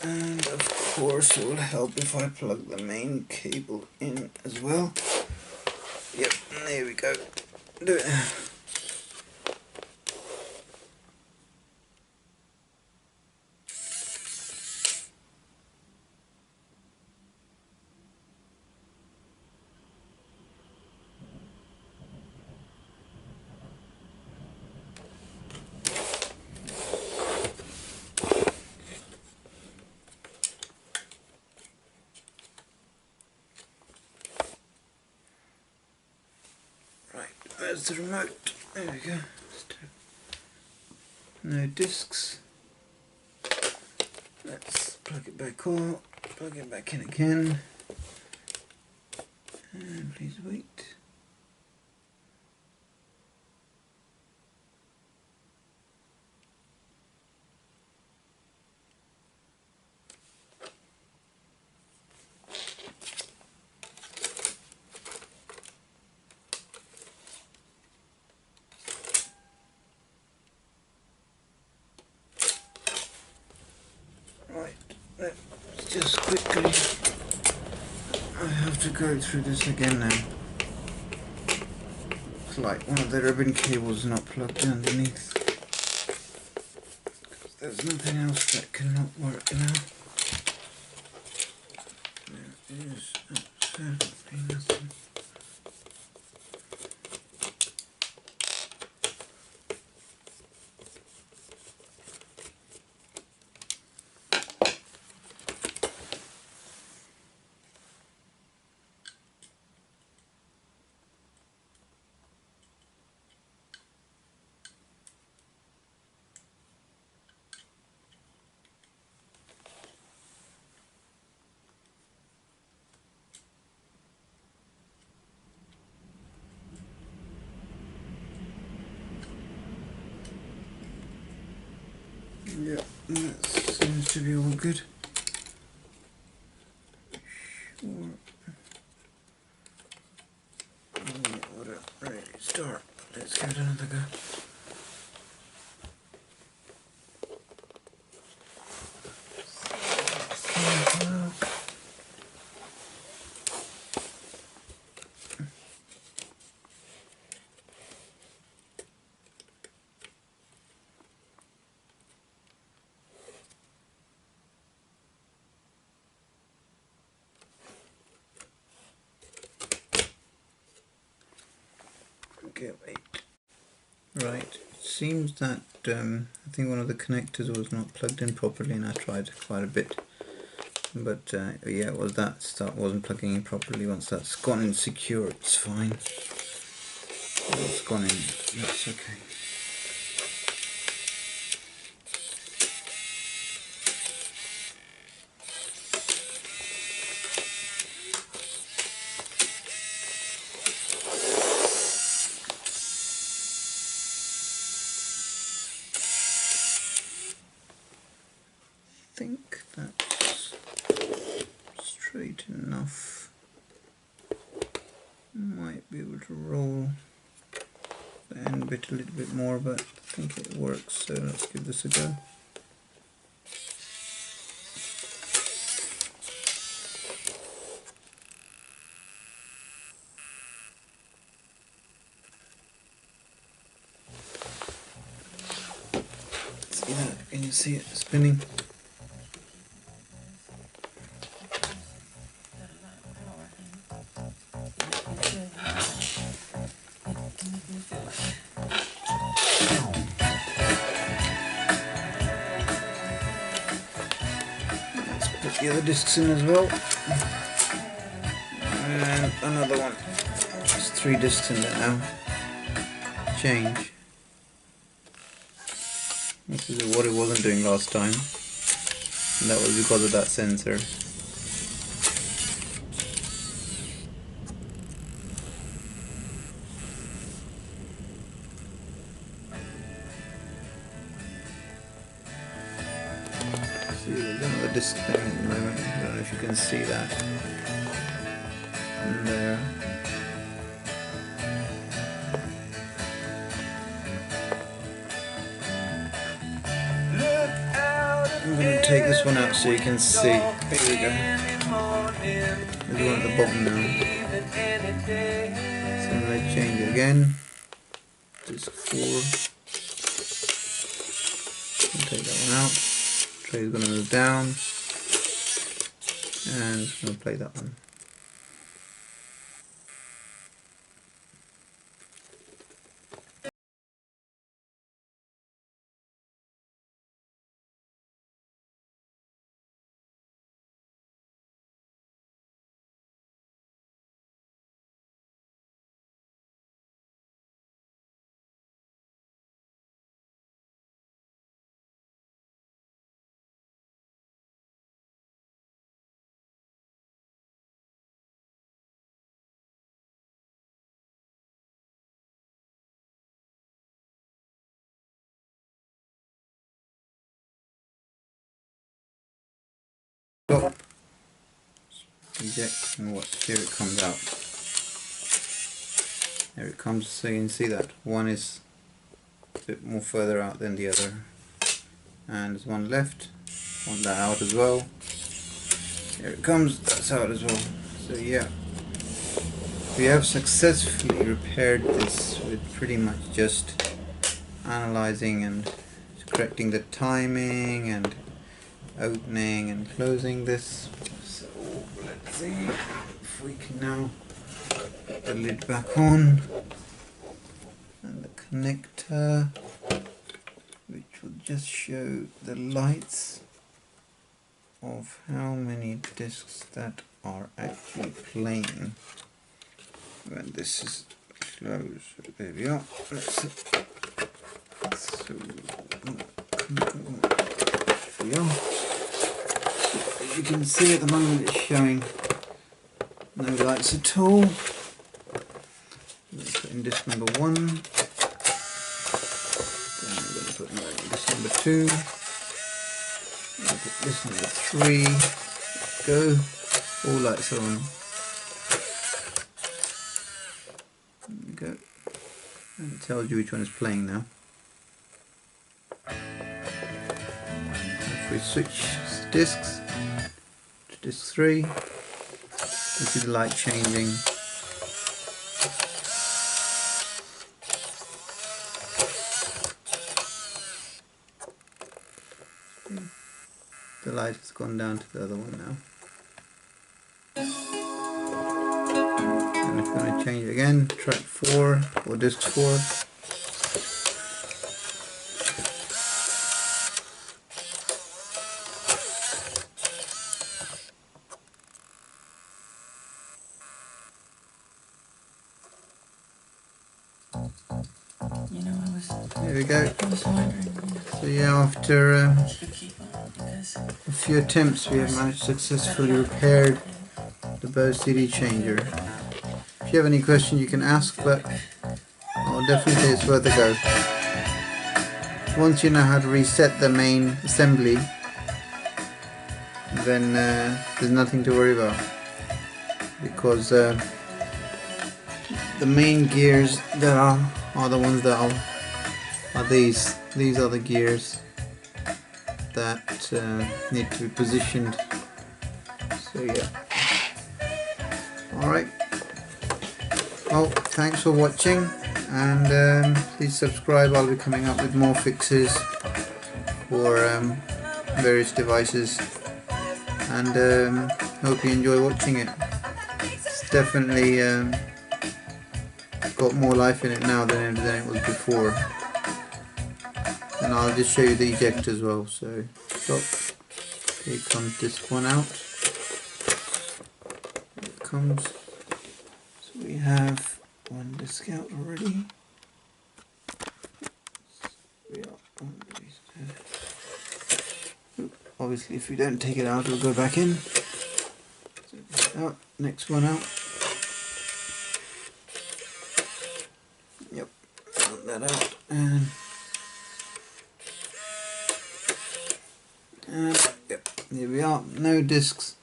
S1: And of course it will help if I plug the main cable in as well. Yep, there we go. Do it. There's the remote. There we go. No discs. Let's plug it back on. Plug it back in again. And please wait. Right, let's just quickly, I have to go through this again now. Looks like one of the ribbon cables not plugged in underneath. There's nothing else that cannot work now. There is absolutely nothing. Yeah, that seems to be all good. Sure. Yeah, what a ready start. Let's give it another go. go 8. Right, it seems that I think one of the connectors was not plugged in properly, and I tried quite a bit, but yeah, it was that start wasn't plugging in properly. Once that's gone in secure, it's fine. It's gone in, that's okay. I think that's straight enough. Might be able to roll the end bit a little bit more, but I think it works, so let's give this a go. See that? Can you see it spinning? Let's put the other discs in as well. And another one. There's 3 discs in there now. Change. This is what it wasn't doing last time. And that was because of that sensor. See, there's another disc there at the moment. I don't know if you can see that. And there. I'm going to take this one out so you can see. Here we go. There's one at the bottom now. So I'm going to change it again. Disc 4. Take that one out. Tray is going to move down. And I'm going to play that one. Stop. Eject and watch. Here it comes out. There it comes, so you can see that one is a bit more further out than the other. And there's one left. Want that out as well. Here it comes, that's out as well. So yeah, we have successfully repaired this with pretty much just analyzing and correcting the timing and opening and closing this. So let's see if we can now put the lid back on and the connector, which will just show the lights of how many discs that are actually playing when this is closed. There we are. Let's see. So there we are. As you can see at the moment it's showing no lights at all. Let's put in disc number 1. Then we're going to put in disc number 2. Put disc number 3. Go. All lights are on. There we go. And it tells you which one is playing now. If we switch discs to disc 3, you can see the light changing. The light has gone down to the other one now. And if we're going to Change it again, track 4 or disc 4.
S2: You know,
S1: There we go.
S2: I was wondering,
S1: So yeah, after
S2: if you keep on because
S1: a few attempts we have managed to successfully repaired the Bose CD Changer. If you have any questions you can ask, but I'll definitely say it's worth a go. Once you know how to reset the main assembly, then there's nothing to worry about, because the main gears that are the ones that are these are the gears that need to be positioned. So yeah, alright, well, thanks for watching, and please subscribe. I'll be coming up with more fixes for various devices, and hope you enjoy watching it. It's definitely got more life in it now than it was before. And I'll just show you the eject as well. So stop. Here comes this one out. Here it comes. So we have one disc out already. We are on obviously, if we don't take it out, it'll go back in. So out. Next one out. Yep, got that out, and yep, here we are. No discs,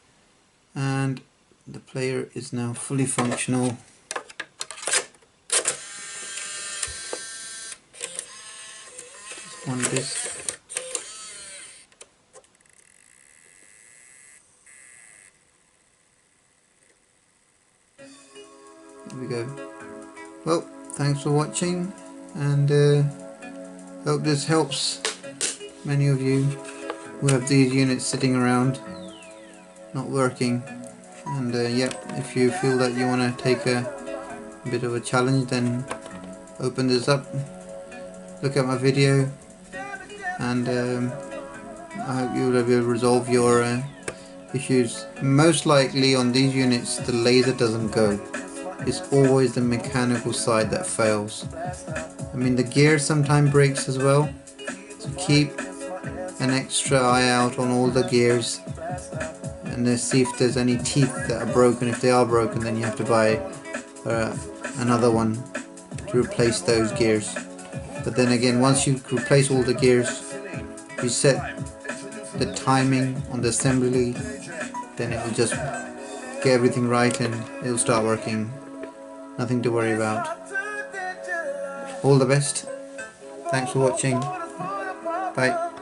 S1: and the player is now fully functional. Just one disc. Here we go. Well, thanks for watching, and hope this helps many of you who have these units sitting around not working. And yep, if you feel that you want to take a bit of a challenge, then open this up, look at my video, and I hope you will be able to resolve your issues. Most likely on these units the laser doesn't go. It's always the mechanical side that fails. I mean, the gear sometimes breaks as well, so keep an extra eye out on all the gears, and see if there's any teeth that are broken. If they are broken, then you have to buy another one to replace those gears. But then again, once you replace all the gears, you set the timing on the assembly, then it will just get everything right and it will start working. Nothing to worry about. All the best. Thanks for watching. Bye.